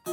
En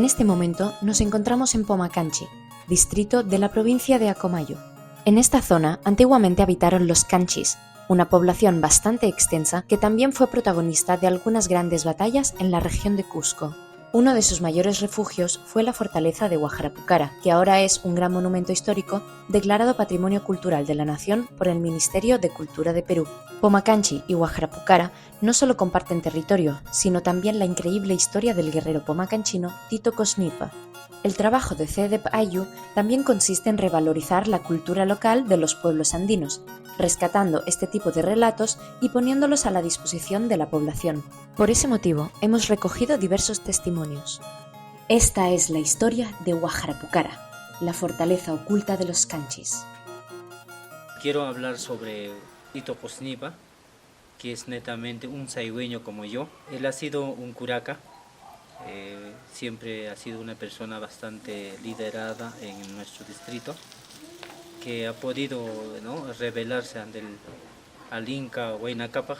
este momento nos encontramos en Pomacanchi, distrito de la provincia de Acomayo. En esta zona antiguamente habitaron los canchis, una población bastante extensa que también fue protagonista de algunas grandes batallas en la región de Cusco. Uno de sus mayores refugios fue la fortaleza de Huayrapucara, que ahora es un gran monumento histórico declarado Patrimonio Cultural de la Nación por el Ministerio de Cultura de Perú. Pomacanchi y Huayrapucara no solo comparten territorio, sino también la increíble historia del guerrero pomacanchino Tito Cosnipa. El trabajo de CEDEP Ayllu también consiste en revalorizar la cultura local de los pueblos andinos, rescatando este tipo de relatos y poniéndolos a la disposición de la población. Por ese motivo, hemos recogido diversos testimonios. Esta es la historia de Huayrapucara, la fortaleza oculta de los canchis. Quiero hablar sobre Tito Cosnipa, que es netamente un saigüeño como yo. Él ha sido un curaca. Siempre ha sido una persona bastante liderada en nuestro distrito, que ha podido, ¿no?, rebelarse al Inca Huayna Cápac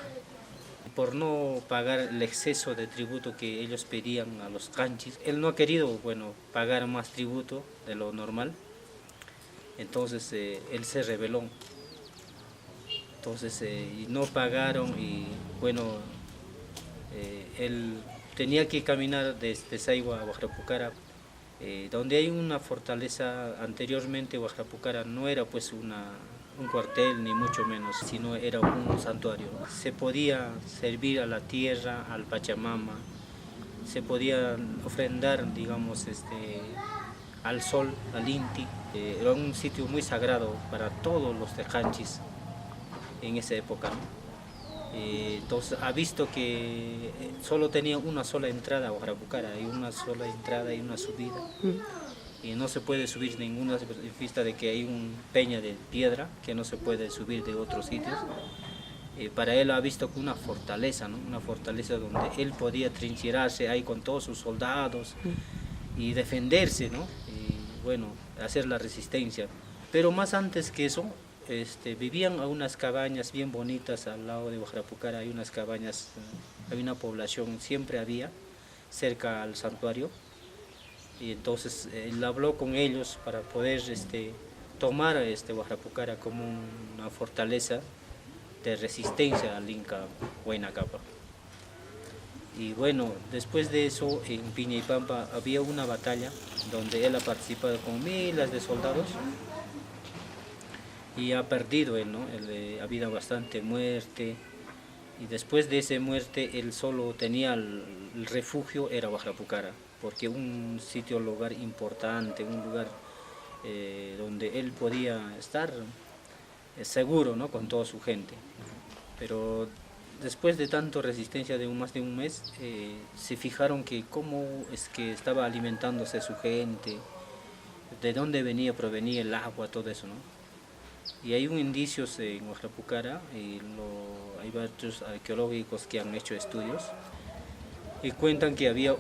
por no pagar el exceso de tributo que ellos pedían a los canchis. Él no ha querido, pagar más tributo de lo normal, entonces él se rebeló. Entonces no pagaron y él tenía que caminar desde Saigua a Huayrapucara, donde hay una fortaleza. Anteriormente Huayrapucara no era pues un cuartel ni mucho menos, sino era un santuario. Se podía servir a la tierra, al Pachamama, se podía ofrendar, digamos, al sol, al Inti. Era un sitio muy sagrado para todos los tecanchis en esa época, ¿no? Entonces ha visto que solo tenía una sola entrada a Huayrapucara, hay una sola entrada y una subida, y no se puede subir ninguna, en vista de que hay una peña de piedra que no se puede subir de otros sitios. Para él ha visto que una fortaleza, ¿no?, una fortaleza donde él podía trincherarse ahí con todos sus soldados y defenderse, ¿no?, y hacer la resistencia. Pero más antes que eso, vivían a unas cabañas bien bonitas al lado de Huayrapucara. Hay unas cabañas, hay una población, siempre había, cerca al santuario, y entonces él habló con ellos para poder tomar Huayrapucara como una fortaleza de resistencia al Inca Huayna Cápac. Y después de eso, en Piñaypampa había una batalla donde él ha participado con miles de soldados y ha perdido él, ¿no? Ha habido bastante muerte, y después de esa muerte él solo tenía el refugio, era Huayrapucara, porque un sitio, lugar importante, un lugar donde él podía estar seguro, ¿no?, con toda su gente. Pero después de tanta resistencia de más de un mes, se fijaron que cómo es que estaba alimentándose su gente, de dónde provenía el agua, todo eso, ¿no? Y hay indicios en Huayrapucara, hay varios arqueológicos que han hecho estudios y cuentan que había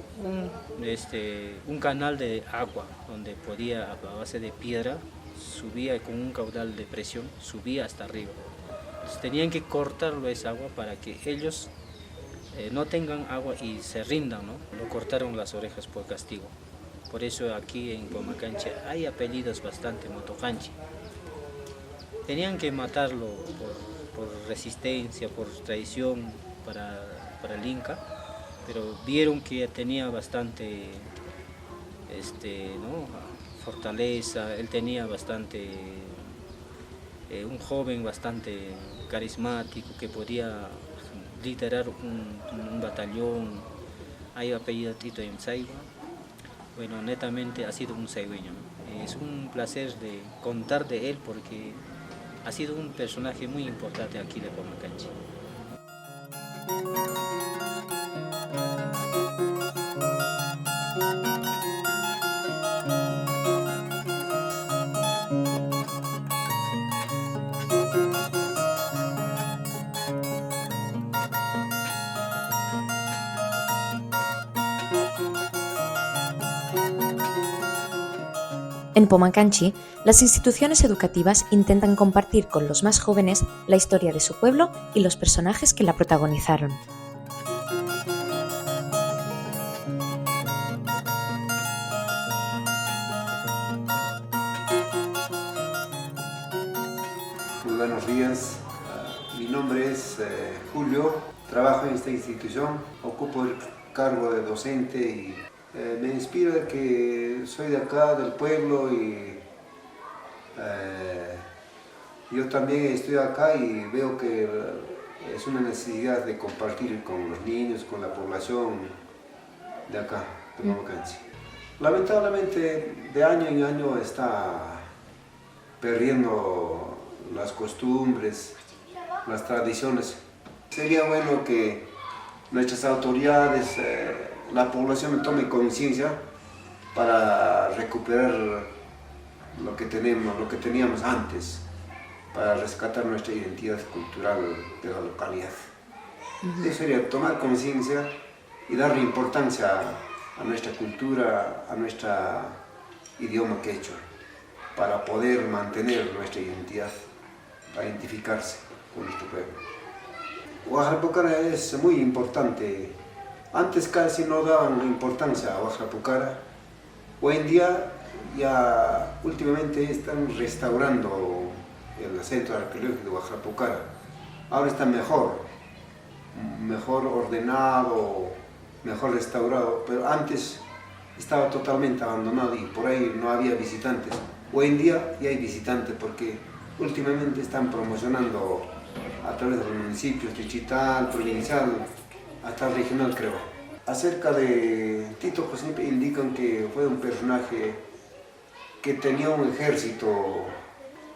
un canal de agua donde podía, a base de piedra, subía con un caudal de presión, subía hasta arriba. Entonces, tenían que cortarlo esa agua para que ellos no tengan agua y se rindan, ¿no? Lo cortaron las orejas por castigo. Por eso aquí en Pomacanchi hay apellidos bastante Motocanchi. Tenían que matarlo por resistencia, por traición para el Inca, pero vieron que tenía bastante ¿no?, fortaleza. Él tenía bastante, un joven bastante carismático que podía liderar un batallón. Hay apellido Tito en Saigua. Netamente ha sido un saigüeño, ¿no? Es un placer de contar de él porque ha sido un personaje muy importante aquí de Pomacanchi. En Pomacanchi, las instituciones educativas intentan compartir con los más jóvenes la historia de su pueblo y los personajes que la protagonizaron. Muy buenos días, mi nombre es Julio, trabajo en esta institución, ocupo el cargo de docente y me inspira que soy de acá, del pueblo, y yo también estoy acá y veo que es una necesidad de compartir con los niños, con la población de acá, de Pomacanchi. Lamentablemente, de año en año está perdiendo las costumbres, las tradiciones. Sería bueno que nuestras autoridades, la población tome conciencia para recuperar lo que teníamos antes, para rescatar nuestra identidad cultural de la localidad. Eso sería tomar conciencia y darle importancia a nuestra cultura, a nuestro idioma quechua, para poder mantener nuestra identidad, para identificarse con nuestro pueblo. Huajalpucara es muy importante. Antes casi no daban importancia a Huajalpucara. Hoy en día ya últimamente están restaurando el centro arqueológico de Huajalpucara. Ahora está mejor ordenado, mejor restaurado, pero antes estaba totalmente abandonado y por ahí no había visitantes. Hoy en día ya hay visitantes porque últimamente están promocionando a través de los municipios, distrital, provincial, hasta regional creo. Acerca de Tito, pues siempre indican que fue un personaje que tenía un ejército.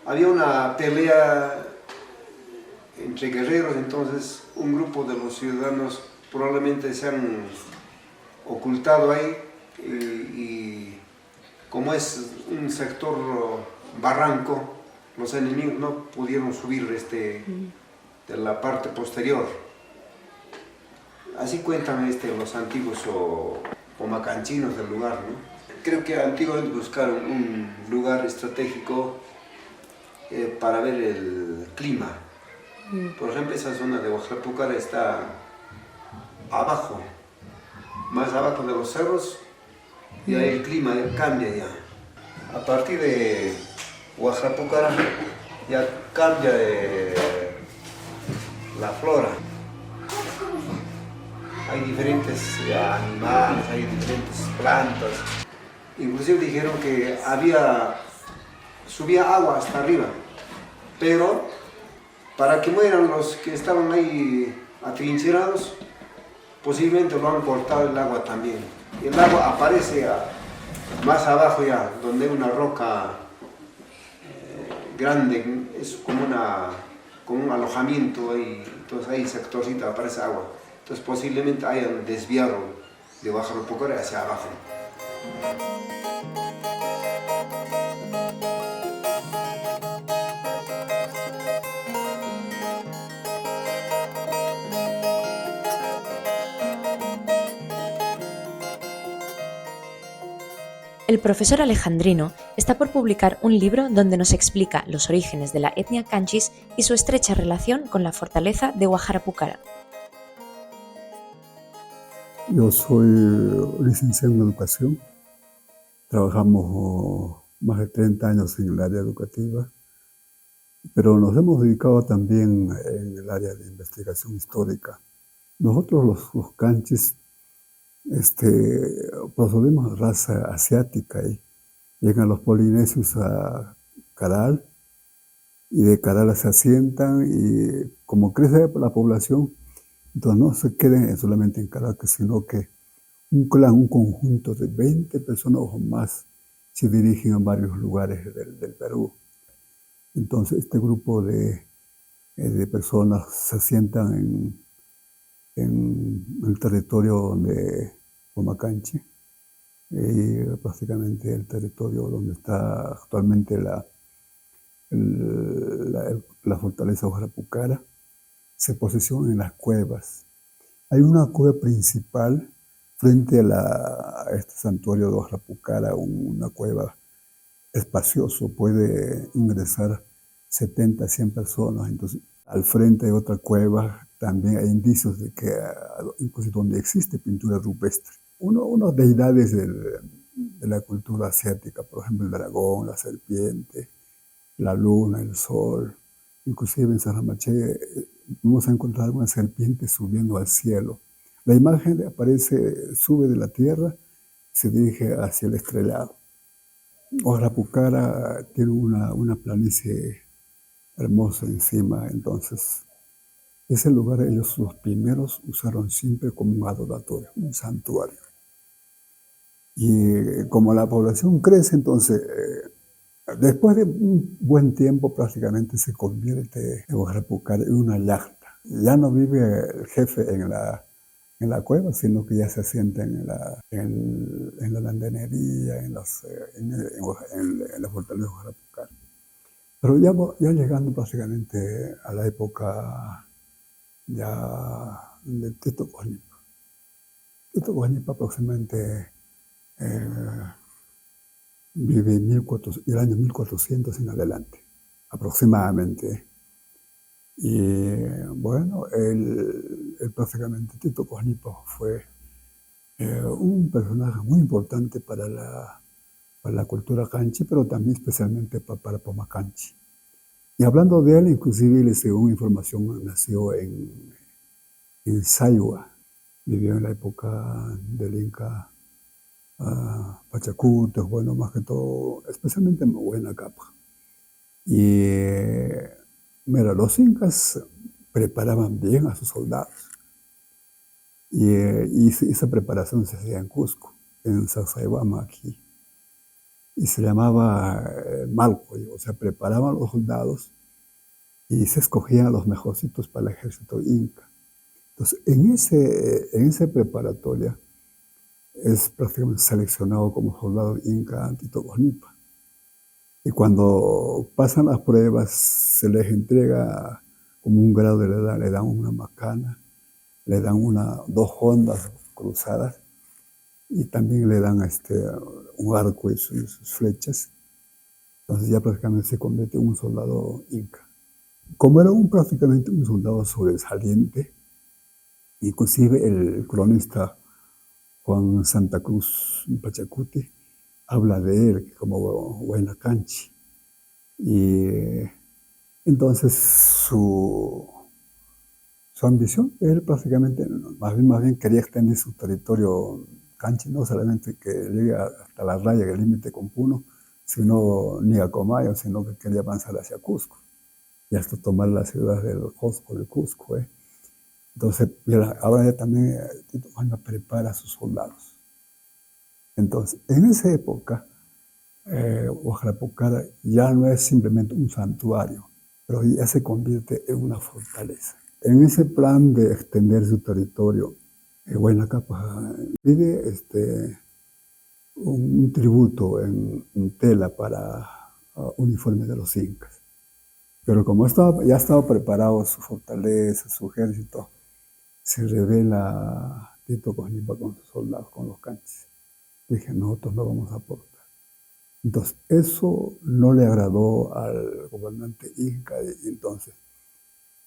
Había una pelea entre guerreros, entonces un grupo de los ciudadanos probablemente se han ocultado ahí y como es un sector barranco, los enemigos no pudieron subir de la parte posterior. Así cuentan los antiguos pomacanchinos del lugar, ¿no? Creo que antiguamente buscaron un lugar estratégico para ver el clima. Por ejemplo, esa zona de Huajalpucara está abajo, más abajo de los cerros, y ahí el clima cambia ya. A partir de Huajalpucara ya cambia la flora. Hay diferentes animales, hay diferentes plantas. Inclusive dijeron que subía agua hasta arriba, pero para que mueran los que estaban ahí atrincherados, posiblemente lo han cortado el agua también. El agua aparece más abajo ya, donde hay una roca grande, es como un alojamiento ahí, entonces ahí sectorcito aparece agua. Entonces posiblemente hayan desviado de Huajalpucara hacia abajo. El profesor Alejandrino está por publicar un libro donde nos explica los orígenes de la etnia canchis y su estrecha relación con la fortaleza de Huajalpucara. Yo soy licenciado en educación. Trabajamos más de 30 años en el área educativa, pero nos hemos dedicado también en el área de investigación histórica. Nosotros los canchis procedemos de raza asiática y llegan los polinesios a Caral y de Caral se asientan y como crece la población, entonces no se queden solamente en Caracas, sino que un clan, un conjunto de 20 personas o más se dirigen a varios lugares del Perú. Entonces este grupo de personas se asientan en el territorio de Pomacanchi, y prácticamente el territorio donde está actualmente la fortaleza de Huajalpucara. Se posiciona en las cuevas. Hay una cueva principal frente a este santuario de Huajalpucara, una cueva espacioso, puede ingresar 70, 100 personas. Entonces, al frente hay otra cueva, también hay indicios de que incluso donde existe pintura rupestre. Unas deidades de la cultura asiática, por ejemplo, el dragón, la serpiente, la luna, el sol. Inclusive en Saramaché vamos a encontrar una serpiente subiendo al cielo. La imagen aparece, sube de la tierra, se dirige hacia el estrellado. Oaxaca tiene una planicie hermosa encima, entonces ese lugar ellos los primeros usaron siempre como un adoratorio, un santuario. Y como la población crece, entonces después de un buen tiempo prácticamente se convierte en Oaxaca en una yacta. Ya no vive el jefe en la cueva, sino que ya se asienta en la landanería, en la fortaleza de Oaxaca. Pero ya llegando prácticamente a la época ya de Tito Guanipa. Tito Guanipa aproximadamente vive el año 1400 en adelante, aproximadamente. Y bueno, él prácticamente, Tito Guanipa fue un personaje muy importante para la cultura canchi, pero también especialmente para Pomacanchi. Y hablando de él, inclusive, según información, nació en Saigua, vivió en la época del Inca Pachacuti, bueno, más que todo, especialmente en Huayna-Capac. Y mira, los incas preparaban bien a sus soldados. Y esa preparación se hacía en Cusco, en Sacsayhuama, aquí. Y se llamaba Malcoy, o sea, preparaban a los soldados y se escogían a los mejorcitos para el ejército inca. Entonces, en esa preparatoria es prácticamente seleccionado como soldado inca Tito Guanipa. Y cuando pasan las pruebas, se les entrega como un grado de la edad, le dan una macana, le dan dos hondas cruzadas y también le dan un arco y sus flechas. Entonces ya prácticamente se convierte en un soldado inca. Como era prácticamente un soldado sobresaliente, inclusive el cronista Juan Santa Cruz Pachacuti habla de él como Huayna-Canchi. Y entonces su ambición, él prácticamente más bien quería extender su territorio canchi, no solamente que llegue hasta la raya del límite con Puno, sino ni a Comayo, sino que quería avanzar hacia Cusco y hasta tomar la ciudad del Cusco, de Cusco. Entonces, ahora ya también Tito Guanipa prepara a sus soldados. Entonces, en esa época, Oaxaca ya no es simplemente un santuario, pero ya se convierte en una fortaleza. En ese plan de extender su territorio, Huayna-Capac pide un tributo en tela para uniforme de los incas. Pero como ya estaba preparado su fortaleza, su ejército, se revela Tito Guanipa con sus soldados, con los canchis. Dije, nosotros no vamos a aportar. Entonces, eso no le agradó al gobernante inca y entonces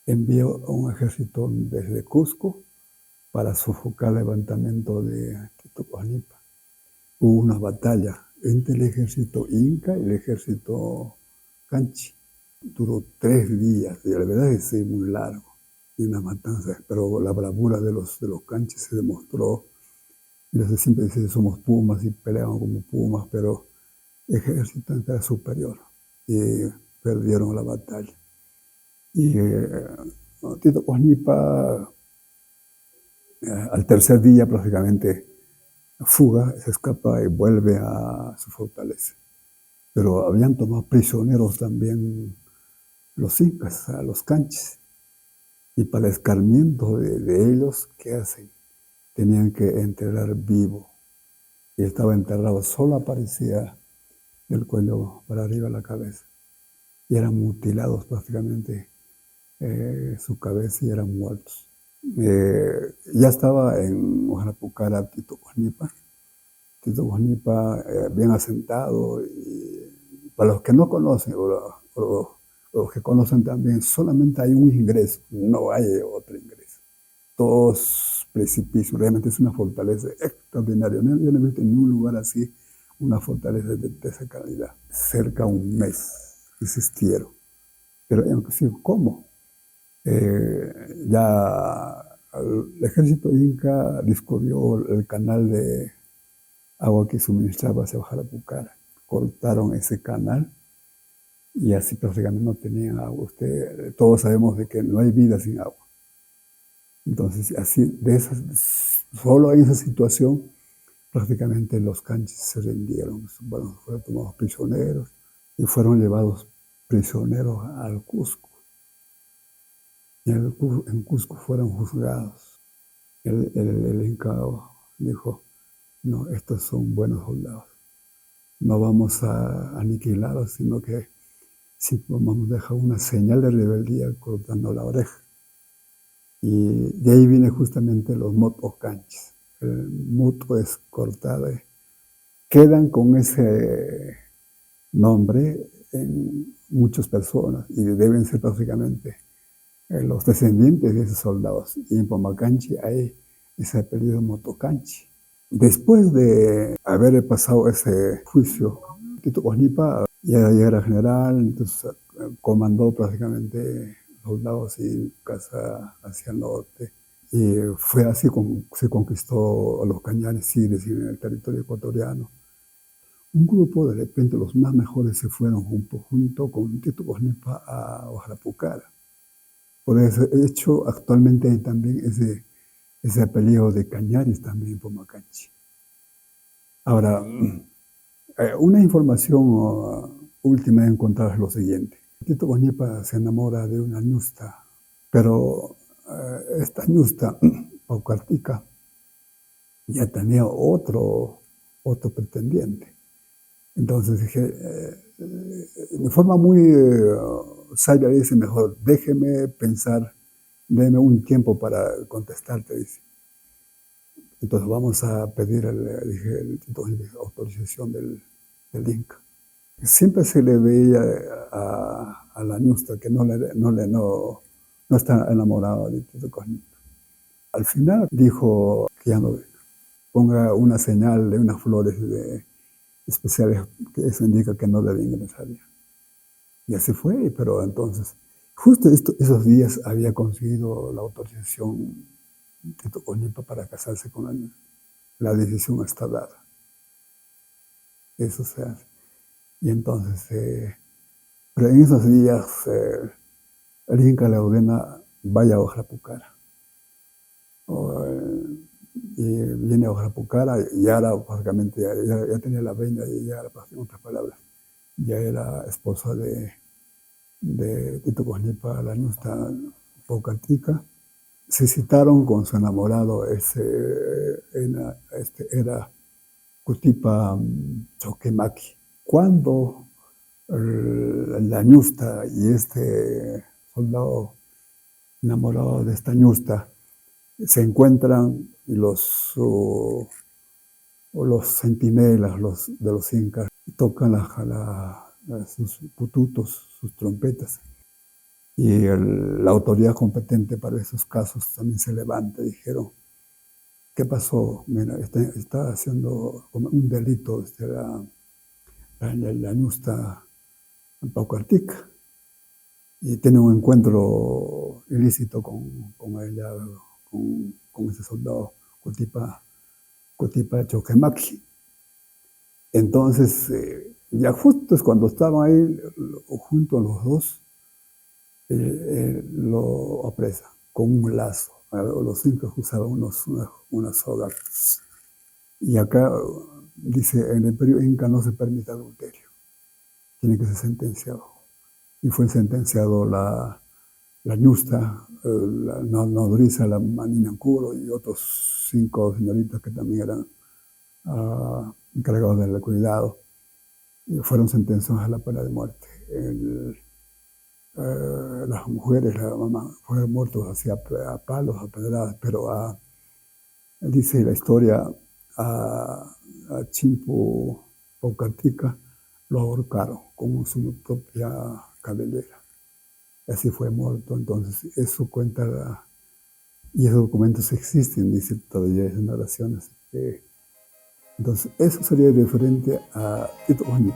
envió a un ejército desde Cusco para sofocar el levantamiento de Tito Guanipa. Hubo una batalla entre el ejército inca y el ejército canchi. Duró 3 días y la verdad es que es muy largo y una matanza, pero la bravura de los canchis se demostró. Siempre dicen somos pumas y peleaban como pumas, pero el ejército era superior y perdieron la batalla. Y Tito Guanipa al tercer día prácticamente fuga, se escapa y vuelve a su fortaleza. Pero habían tomado prisioneros también los incas, a los canchis. Y para escarmiento de ellos, ¿qué hacen? Tenían que enterrar vivo. Y estaba enterrado, solo aparecía del cuello para arriba la cabeza. Y eran mutilados prácticamente su cabeza y eran muertos. Ya estaba en Oaxaca Tito Guanipa. Tito Guanipa bien asentado y para los que no conocen o los que conocen también, solamente hay un ingreso, no hay otro ingreso. Todos precipicios, realmente es una fortaleza extraordinaria. Yo no he visto en ningún lugar así una fortaleza de esa calidad. Cerca de un mes existieron. Pero inclusive, ¿cómo? Ya el ejército inca descubrió el canal de agua que suministraba hacia Oaxaca. Cortaron ese canal y así prácticamente no tenían agua. Todos sabemos de que no hay vida sin agua. Entonces, así, solo en esa situación, prácticamente los canchis se rindieron. Bueno, fueron tomados prisioneros y fueron llevados prisioneros al Cusco. Y en Cusco fueron juzgados. El Inca dijo, no, estos son buenos soldados. No vamos a aniquilarlos, sino que vamos a dejar una señal de rebeldía cortando la oreja. Y de ahí viene justamente los motos canchis. El moto es cortado. Quedan con ese nombre en muchas personas y deben ser prácticamente los descendientes de esos soldados. Y en Pomacanchi hay ese apellido Motocanchi. Después de haber pasado ese juicio, Tito Huasnipa ya era general, entonces comandó prácticamente soldados incas hacia el norte. Y fue así como se conquistó a los Cañanes Sires en el territorio ecuatoriano. Un grupo, de repente, los más mejores se fueron junto con Tito Huasnipa a Oaxaca. Por ese hecho, actualmente hay también ese apellido de Cañaris también en Pomacanchi. Ahora, una información última encontrada es lo siguiente. Tito Huasnipa se enamora de una ñusta, pero esta ñusta, Paucartica, ya tenía otro pretendiente. Entonces dije, de forma muy sabia, dice, mejor déjeme pensar, déme un tiempo para contestarte, dice. Entonces vamos a pedir autorización del Inca. Siempre se le veía a la ñusta que no está enamorado de Tito Huasnipa. Al final dijo que ya no venga. Ponga una señal de unas flores especiales, que eso indica que no debe ingresar ya. Y así fue, pero entonces, justo esos días había conseguido la autorización de Tito Huasnipa para casarse con la ñusta. La decisión está dada. Eso se hace. Y entonces, pero en esos días, el Inca le ordena, vaya a Oaxaca. Y viene a Oaxaca y ahora básicamente ya tenía la venia y ya era, en otras palabras, ya era esposa de Tito Huasnipa, la ñusta Paucartica. Se citaron con su enamorado, era Cutipa Choquemaqui. Cuando la ñusta y este soldado enamorado de esta ñusta se encuentran, y los centinelas de los incas tocan sus pututos, sus trompetas, y la autoridad competente para esos casos también se levanta y dijeron, ¿qué pasó? Mira, está haciendo un delito la ñusta Paucartica y tiene un encuentro ilícito con ella, con ese soldado Cutipa Choquemaqui. Entonces, ya justo es cuando estaban ahí juntos los dos, lo apresa con un lazo. Los incas usaban unas sogas. Y acá dice, en el imperio inca no se permite adulterio, tiene que ser sentenciado. Y fue sentenciado la ñusta, la nodriza, la Maninancuro y otros 5 señoritas que también eran encargados del cuidado. Y fueron sentenciados a la pena de muerte. Las mujeres, la mamá, fueron muertos así a palos, a pedradas, pero dice la historia, a Chimpu Paucartica lo ahorcaron con su propia cabellera. Así fue muerto. Entonces, eso cuenta, y esos documentos existen, dice todavía esa narración. Así que, entonces, eso sería referente a Tito Huánuco.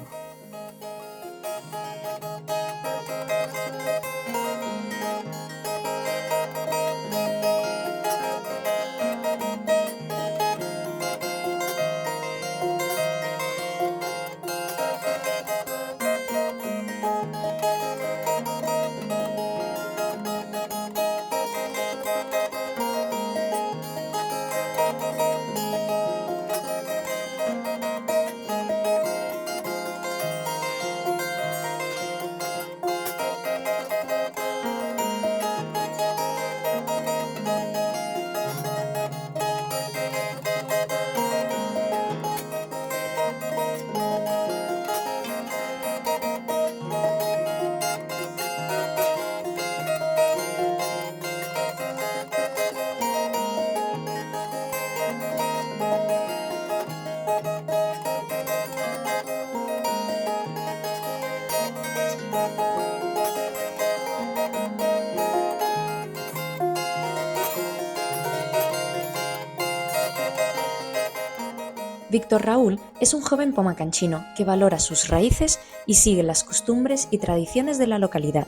Víctor Raúl es un joven pomacanchino que valora sus raíces y sigue las costumbres y tradiciones de la localidad.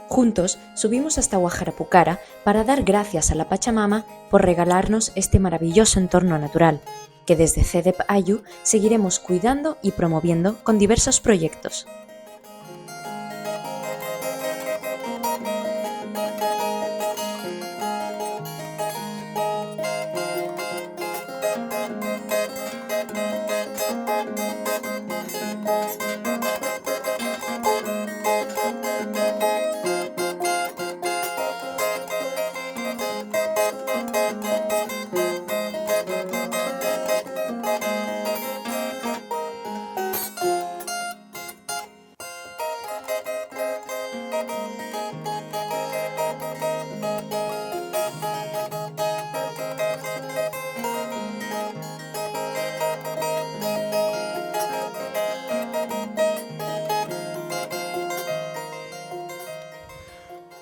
Juntos subimos hasta Huajarapucara para dar gracias a la Pachamama por regalarnos este maravilloso entorno natural, que desde CEDEP Ayu seguiremos cuidando y promoviendo con diversos proyectos.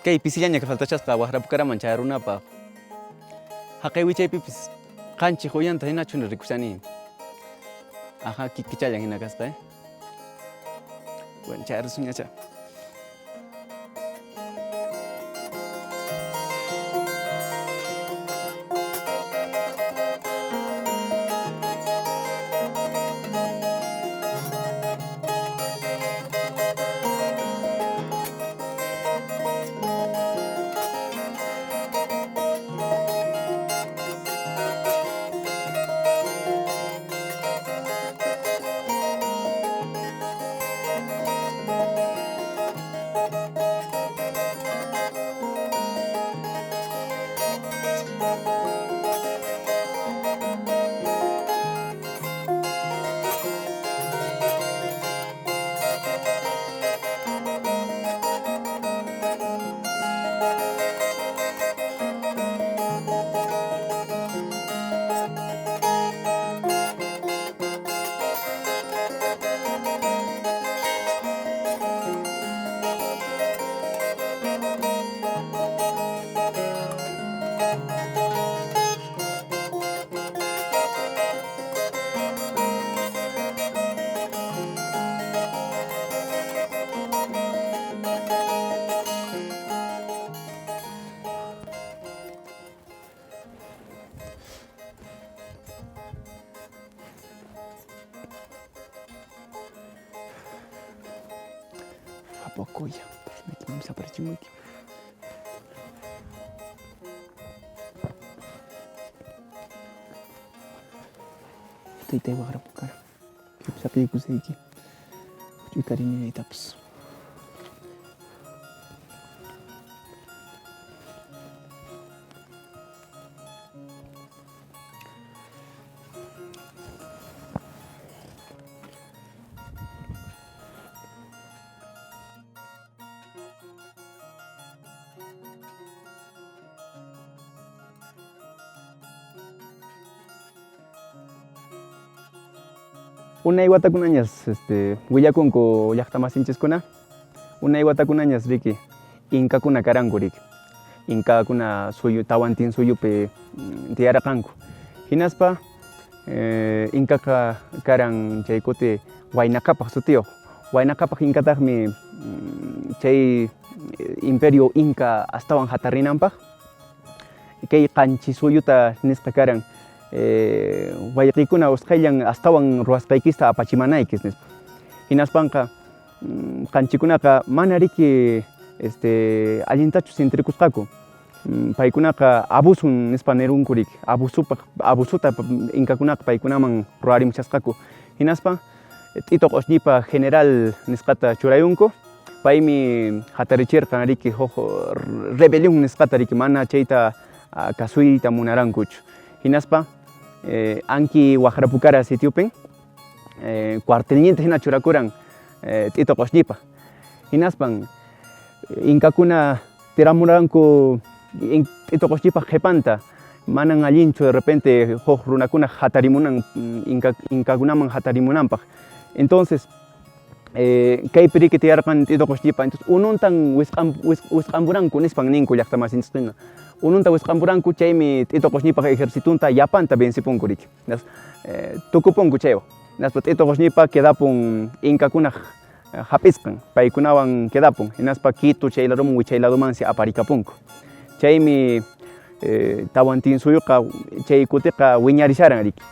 Kay pisillaña que faltachaspa Huajarapucara mancharunapa. Haqay wichaypipis qanchis huyanta hinachuna rikushani. Ajá, kichayan hina kaspa. Bueno, charsuñacha. Apokuya, vamos a aparecer muy bien. Estoy Huajarapucara. ¿Qué pasa que yo aquí? Yo cariño y tapas. Unay watakunañas willakunku llaqtamasinchiskuna unay watakunañas riki incakuna karanku riki. Incakuna tawantin suyupi tiyaraqanku. Hinaspa Incaqa karan chay kuti Huayna Cápac sutiyuq. Huayna Cápac Incataqmi chay imperio Inca astawan hatarinanpaq kay qanchis suyuta nisqa karan wayqikuna usqayllan astawan ruwasqaykista apachimanaykis nispa. Hinaspanqa qanchikunaqa mana riki allintachu sintirikusqaku. Paykunaqa abusun nispa nirunku riki. Abusuta Incakunaqa paykunaman rurarimuchasqaku. Hinaspa t'ituq oshñipa general nisqata churayunku. Paymi hatarichirqa riki rebelión nisqata riki mana chayta kasuyta munarankuchu. Hinaspa anki Waqrapukara sitiupin cuartelñinta hina churakuran t'ituq oshñipa. Hinaspan Incakuna tiramuranku t'ituq oshñipa qhipanta manan allinchu de repente huk runakuna hatarimunan Incakunaman hatarimunanpaq. Entonces kaypi riki tiyarqan t'ituq oshñipa. Entonces ununtan wisq'anpuranku nispan ninku llaqtamasinchikuna. Ununta wisq'anpuranku chaymi t'ituq oshñipa ejércitunta yapanta vencipunku riki. Tukupunku chaywan. T'ituq oshñipa quedapun Incakunaq hap'isqan paykunawan quedapun. Hinaspa Quito chayladoman wichayladomansi aparikapunku. Chaymi tawantin suyuqa chay kutiqa wiñarisharan riki.